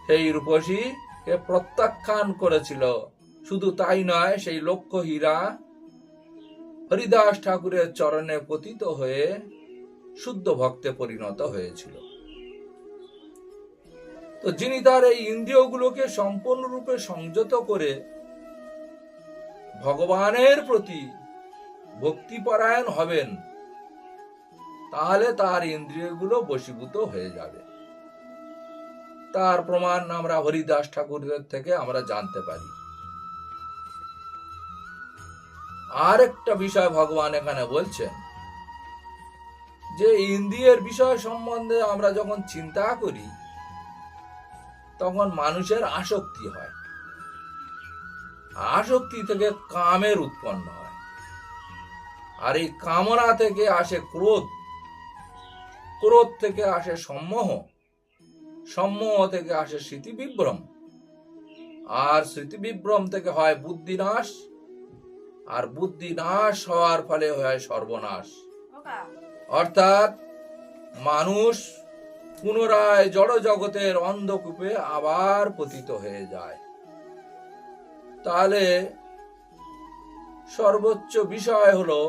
সেই রূপসীকে প্রত্যাখ্যান করেছিল। শুধু তাই নয়, সেই লক্ষ হীরা হরিদাস ঠাকুরের চরণে পতিত হয়ে শুদ্ধ ভক্তে পরিণত হয়েছিল। তো যিনি তার এই ইন্দ্রিয়গুলোকে সম্পূর্ণরূপে সংযত করে ভগবানের প্রতি ভক্তিপরায়ণ হবেন, তাহলে তার ইন্দ্রিয়গুলো বশীভূত হয়ে যাবে। তার প্রমাণ আমরা হরিদাস ঠাকুরের থেকে আমরা জানতে পারি। আর একটা বিষয় ভগবান এখানে বলছেন যে ইন্দ্রিয়ের বিষয় সম্বন্ধে আমরা যখন চিন্তা করি তখন মানুষের আসক্তি হয়। আসক্তি থেকে কামের উৎপন্ন হয়, আর এই কামনা থেকে আসে ক্রোধ, ক্রোধ থেকে আসে সম্মোহ, সম্মোহ থেকে আসে স্মৃতিবিভ্রম, আর স্মৃতিবিভ্রম থেকে হয় বুদ্ধিনাশ, আর বুদ্ধিনাশ হওয়ার ফলে হয় সর্বনাশ। অর্থাৎ মানুষ পুনরায় জড় জগতের অন্ধকূপে আবার পতিত হয়ে যায়। তাহলে সর্বোচ্চ বিষয় হলো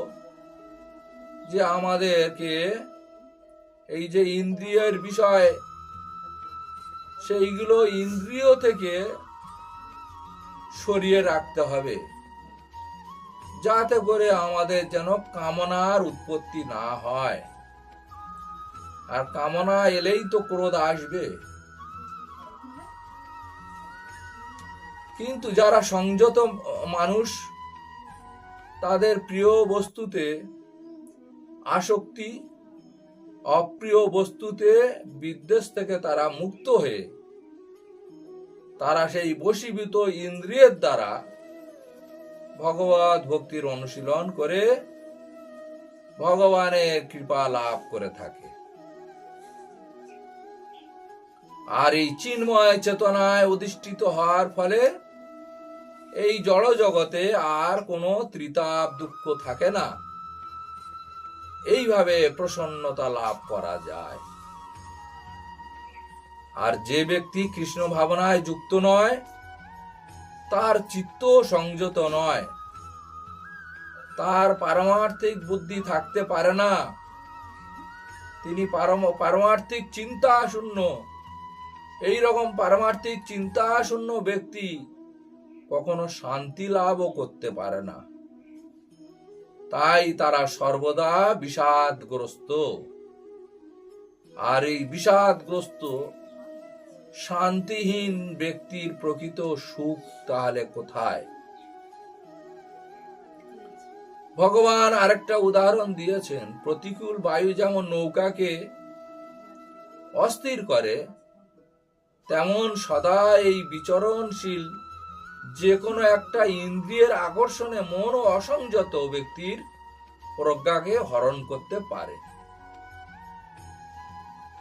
যে আমাদেরকে এই যে ইন্দ্রিয়ের বিষয়, সেইগুলো ইন্দ্রিয় থেকে সরিয়ে রাখতে হবে, যাতে করে আমাদের যেন কামনার উৎপত্তি না হয়। আর কামনা এলেই তো ক্রোধ আসবে। কিন্তু যারা সংযত মানুষ, তাদের প্রিয় বস্তুতে আসক্তি, অপ্রিয় বস্তুতে বিদ্বেষ থেকে তারা মুক্ত হয়ে তারা সেই বশীভূত ইন্দ্রিয়ের দ্বারা ভগবত ভক্তির অনুশীলন করে ভগবানের কৃপা লাভ করে থাকে। আর এই চিন্ময় চেতনায় অধিষ্ঠিত হওয়ার ফলে এই জড় জগতে আর কোনো ত্রিতাপ দুঃখ থাকে না। এইভাবে প্রসন্নতা লাভ করা যায়। আর যে ব্যক্তি কৃষ্ণ ভাবনায় যুক্ত নয়, তার চিত্ত সংযত নয়, তার পারমার্থিক বুদ্ধি থাকতে পারে না, তিনি পারমার্থিক চিন্তা শূন্য। এইরকম পারমার্থিক চিন্তা শূন্য ব্যক্তি কখনো শান্তি লাভও করতে পারে না। তাই তারা সর্বদা বিষাদগ্রস্ত। আর এই বিষাদগ্রস্ত শান্তিহীন ব্যক্তির প্রকৃত সুখ তাহলে কোথায়? ভগবান আরেকটা উদাহরণ দিয়েছেন। প্রতিকূল বায়ু যেমন নৌকাকে অস্থির করে, তেমন সদা এই বিচরণশীল যে কোনো একটা ইন্দ্রিয়ের আকর্ষণে মন ও অসংযত ব্যক্তির প্রজ্ঞাকে হরণ করতে পারে।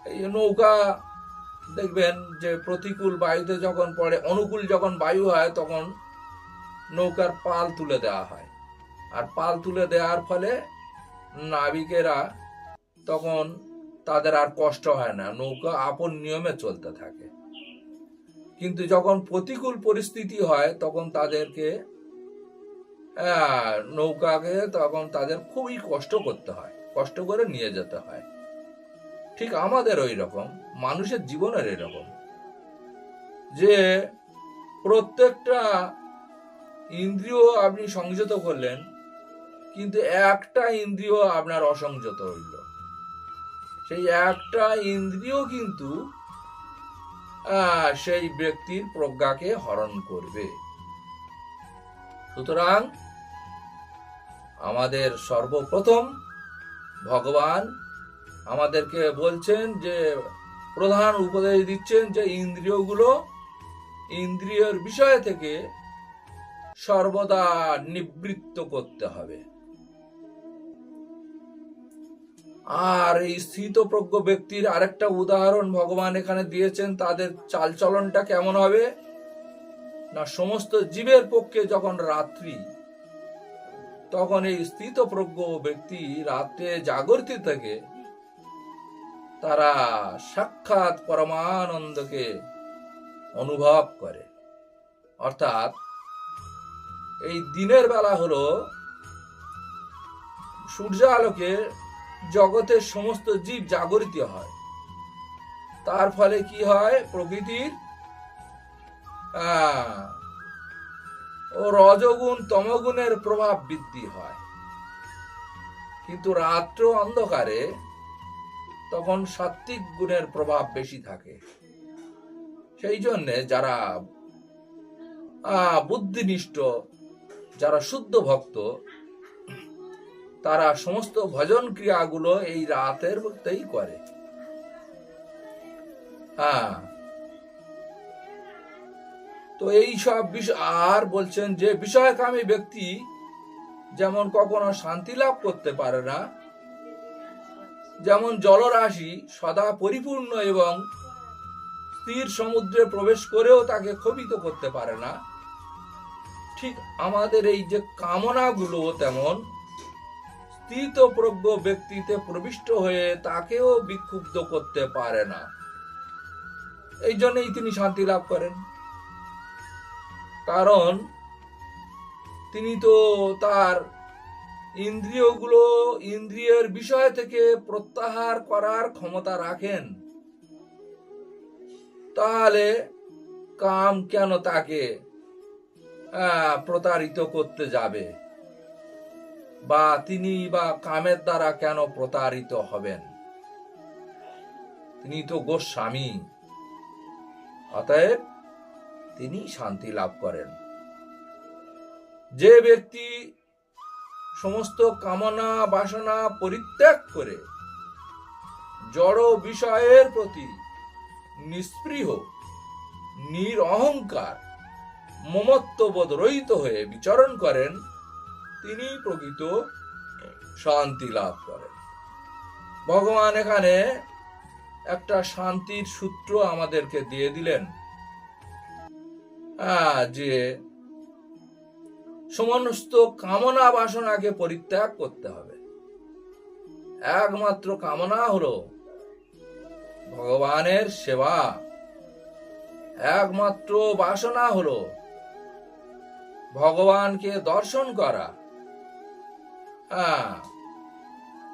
এই নৌকা দেখবেন যে প্রতিকূল বায়ুতে যখন পড়ে, অনুকূল যখন বায়ু হয় তখন নৌকার পাল তুলে দেওয়া হয়। আর পাল তুলে দেওয়ার ফলে নাবিকেরা তখন তাদের আর কষ্ট হয় না, নৌকা আপন নিয়মে চলতে থাকে। কিন্তু যখন প্রতিকূল পরিস্থিতি হয় তখন তাদেরকে নৌকাকে তখন তাদের খুবই কষ্ট করতে হয়, কষ্ট করে নিয়ে যেতে হয়। ঠিক আমাদের ওই রকম, মানুষের জীবনের এরকম যে প্রত্যেকটা ইন্দ্রিয় আপনি সংযত করলেন, কিন্তু একটা ইন্দ্রিয় আপনার অসংযত হইল। সেই একটা ইন্দ্রিয় কিন্তু সেই ব্যক্তির প্রজ্ঞাকে হরণ করবে। সুতরাং আমাদের সর্বপ্রথম ভগবান আমাদেরকে বলছেন যে, প্রধান উপদেশ দিচ্ছেন যে ইন্দ্রিয়গুলো ইন্দ্রিয়ের বিষয় থেকে সর্বদা নিবৃত্ত করতে হবে। আর এই স্থিতপ্রজ্ঞ ব্যক্তির আরেকটা উদাহরণ ভগবান এখানে দিয়েছেন। তাদের চালচলনটা কেমন হবে না, সমস্ত জীবের পক্ষে যখন রাত্রি, তখন এই স্থিতপ্রজ্ঞ ব্যক্তি রাতে জাগরিত থেকে তারা সাক্ষাৎ পরমানন্দকে অনুভব করে। অর্থাৎ এই দিনের বেলা হলো সূর্য আলোকে জগতের সমস্ত জীব জাগরিত হয়। তার ফলে কি হয়, প্রকৃতির ও রজগুণ তমগুণের প্রভাব বৃদ্ধি হয়। কিন্তু রাত্র অন্ধকারে তখন সাত্ত্বিক গুণের প্রভাব বেশি থাকে। সেই জন্যে যারা বুদ্ধিনিষ্ঠ, যারা শুদ্ধ ভক্ত, তারা সমস্ত ভজন ক্রিয়াগুলো এই রাতের মধ্যেই করে। তো এই সব বিষয় আর বলছেন যে বিষয়কামী ব্যক্তি যেমন কখনো শান্তি লাভ করতে পারে না, যেমন জলরাশি সদা পরিপূর্ণ এবং স্থির সমুদ্রে প্রবেশ করেও তাকে ক্ষোভিত করতে পারে না, ঠিক আমাদের এই যে কামনাগুলো তেমন স্থিতপ্রজ্ঞ ব্যক্তিতে প্রবিষ্ট হয়ে তাকেও বিক্ষুব্ধ করতে পারে না। এই জন্যই তিনি শান্তি লাভ করেন, কারণ তিনি তো তার ইন্দ্রিয়ের বিষয় থেকে প্রত্যাহার করার ক্ষমতা রাখেন। তাহলে কাম কেন তাকে প্রতারিত করতে যাবে, বা তিনি বা কামের দ্বারা কেন প্রতারিত হবেন? তিনি তো গোস্বামী, অতএব তিনি শান্তি লাভ করেন। যে ব্যক্তি সমস্ত কামনা বাসনা পরিত্যাগ করে জড় বিষয়ের প্রতি নিস্পৃহ, নিরহংকার, মমত্ববোধ রহিত হয়ে বিচরণ করেন, তিনি প্রকৃত শান্তি লাভ করেন। ভগবান এখানে একটা শান্তির সূত্র আমাদেরকে দিয়ে দিলেন, যে সমস্ত কামনা বাসনাকে পরিত্যাগ করতে হবে। একমাত্র কামনা হলো ভগবানের সেবা, একমাত্র বাসনা হলো ভগবানকে দর্শন করা।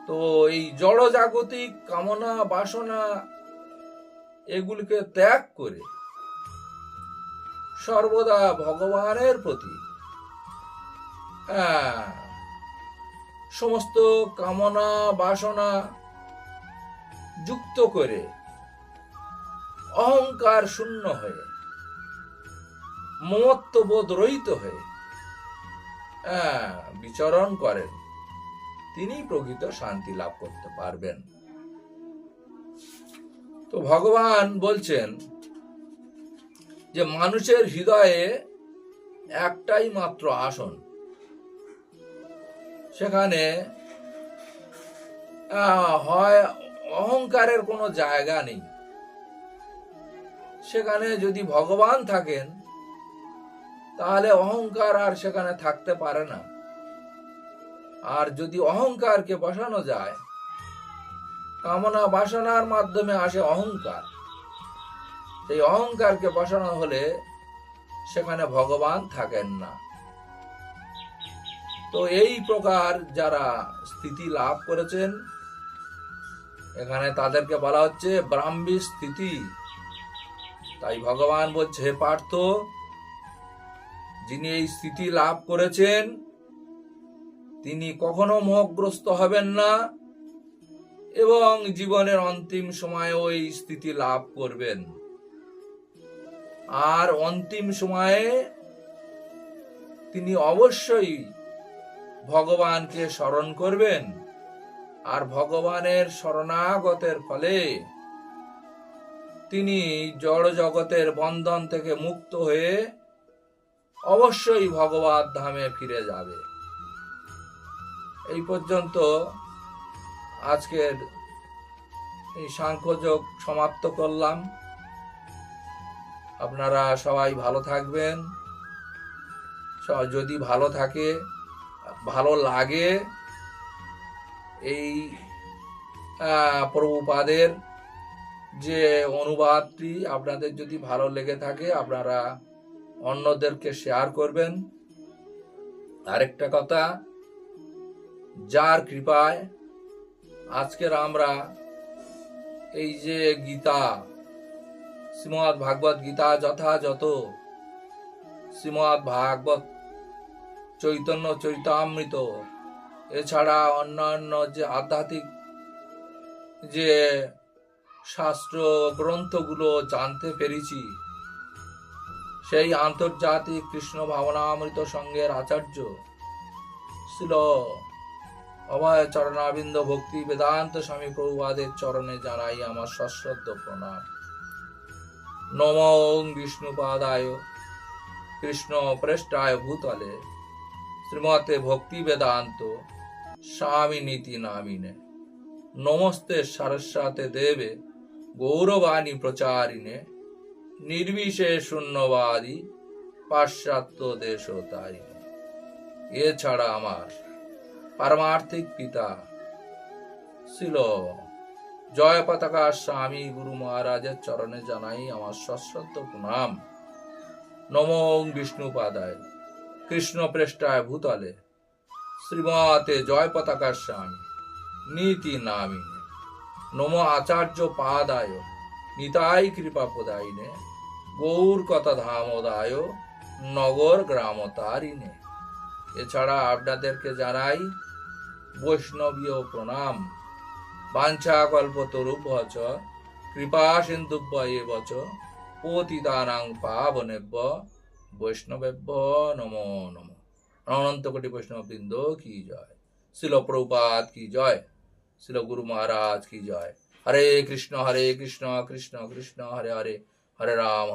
তো এই জড় জাগতিক কামনা বাসনা এগুলিকে ত্যাগ করে সর্বদা ভগবানের প্রতি সমস্ত কামনা বাসনা যুক্ত করে অহংকার শূন্য হয়ে মমত্ববোধ রহিত হয়ে বিচরণ করেন, তিনি প্রকৃত শান্তি লাভ করতে পারবেন। তো ভগবান বলছেন যে মানুষের হৃদয়ে একটাই মাত্র আসন, সেখানে হয় অহংকারের কোনো জায়গা নেই। সেখানে যদি ভগবান থাকেন তাহলে অহংকার আর সেখানে থাকতে পারে না। আর যদি অহংকারকে বসানো যায়, কামনা বাসনার মাধ্যমে আসে অহংকার, সেই অহংকারকে বসানো হলে সেখানে ভগবান থাকেন না। তো এই প্রকার যারা স্থিতি লাভ করেছেন, এখানে তাদেরকে বলা হচ্ছে ব্রাহ্মী স্থিতি। তাই ভগবান বলছে, হে পার্থ, যিনি এই স্থিতি লাভ করেছেন তিনি কখনো মোহগ্রস্ত হবেন না এবং জীবনের অন্তিম সময়ে ওই স্থিতি লাভ করবেন। আর অন্তিম সময়ে তিনি অবশ্যই ভগবানকে স্মরণ করবেন, আর ভগবানের শরণাগতের ফলে তিনি জড় জগতের বন্ধন থেকে মুক্ত হয়ে অবশ্যই ভগবত ধামে ফিরে যাবে। এই পর্যন্ত আজকের এই সাংখ্যযোগ সমাপ্ত করলাম। আপনারা সবাই ভালো থাকবেন। যদি ভালো লাগে এই প্রভুপাদের যে অনুবাদটি আপনাদের যদি ভালো লেগে থাকে, আপনারা অন্যদেরকে শেয়ার করবেন। আরেকটা কথা, যার কৃপায় আজকের আমরা এই যে গীতা, শ্রীমদ্ ভাগবত গীতা যথাযথ, শ্রীমদ্ ভাগবত চৈতন্য চরিতামৃত, এছাড়া অন্যান্য যে আধ্যাত্মিক যে শাস্ত্র গ্রন্থগুলো জানতে পেরেছি, সেই আন্তর্জাতিক কৃষ্ণ ভাবনামৃত সংঘের আচার্য শ্রীল অভয় চরণাবিন্দ ভক্তি বেদান্ত স্বামী প্রভুপাদের চরণে জানাই আমার সশ্রদ্ধ প্রণাম। নমো বিষ্ণুপাদায় কৃষ্ণ প্রেষ্টায় ভূতলে শ্রীমতে ভক্তি বেদান্ত স্বামী নীতি নামিনে। নমস্তে সরস্বতে দেবে গৌরবাণী প্রচারিণে নির্বিশেষ শূন্যবাদী পাশ্চাত্য দেশ তারিণী। এছাড়া আমার পারমার্থিক পিতা ছিল জয় পতাকা স্বামী গুরু মহারাজের চরণে জানাই আমার সশ্রদ্ধ প্রণাম। নমো বিষ্ণুপাদায় কৃষ্ণ প্রেষ্টায় ভূতলে শ্রীমতে জয় পতাকা স্বামী নীতি নামিনে। নমো আচার্য পাদায় নিতাই কৃপা প্রদায়িনে গৌর কথা ধামোদায় নগর গ্রাম তারিণে। এছাড়া আপনাদেরকে জানাই বৈষ্ণবীয় প্রণাম। বাঞ্ছা কল্পতরুভ্যচ কৃপা সিন্ধুভ্য এবচ পতিতানাং পাবনেভ্য বৈষ্ণবেভ্য নমো নমঃ। অনন্ত কোটি বৈষ্ণববৃন্দ কি জয়। শিল প্রভুপাদ কি জয়। শিল গুরু মহারাজ কি জয়। হরে কৃষ্ণ কৃষ্ণ কৃষ্ণ হরে হরে, হরে রাম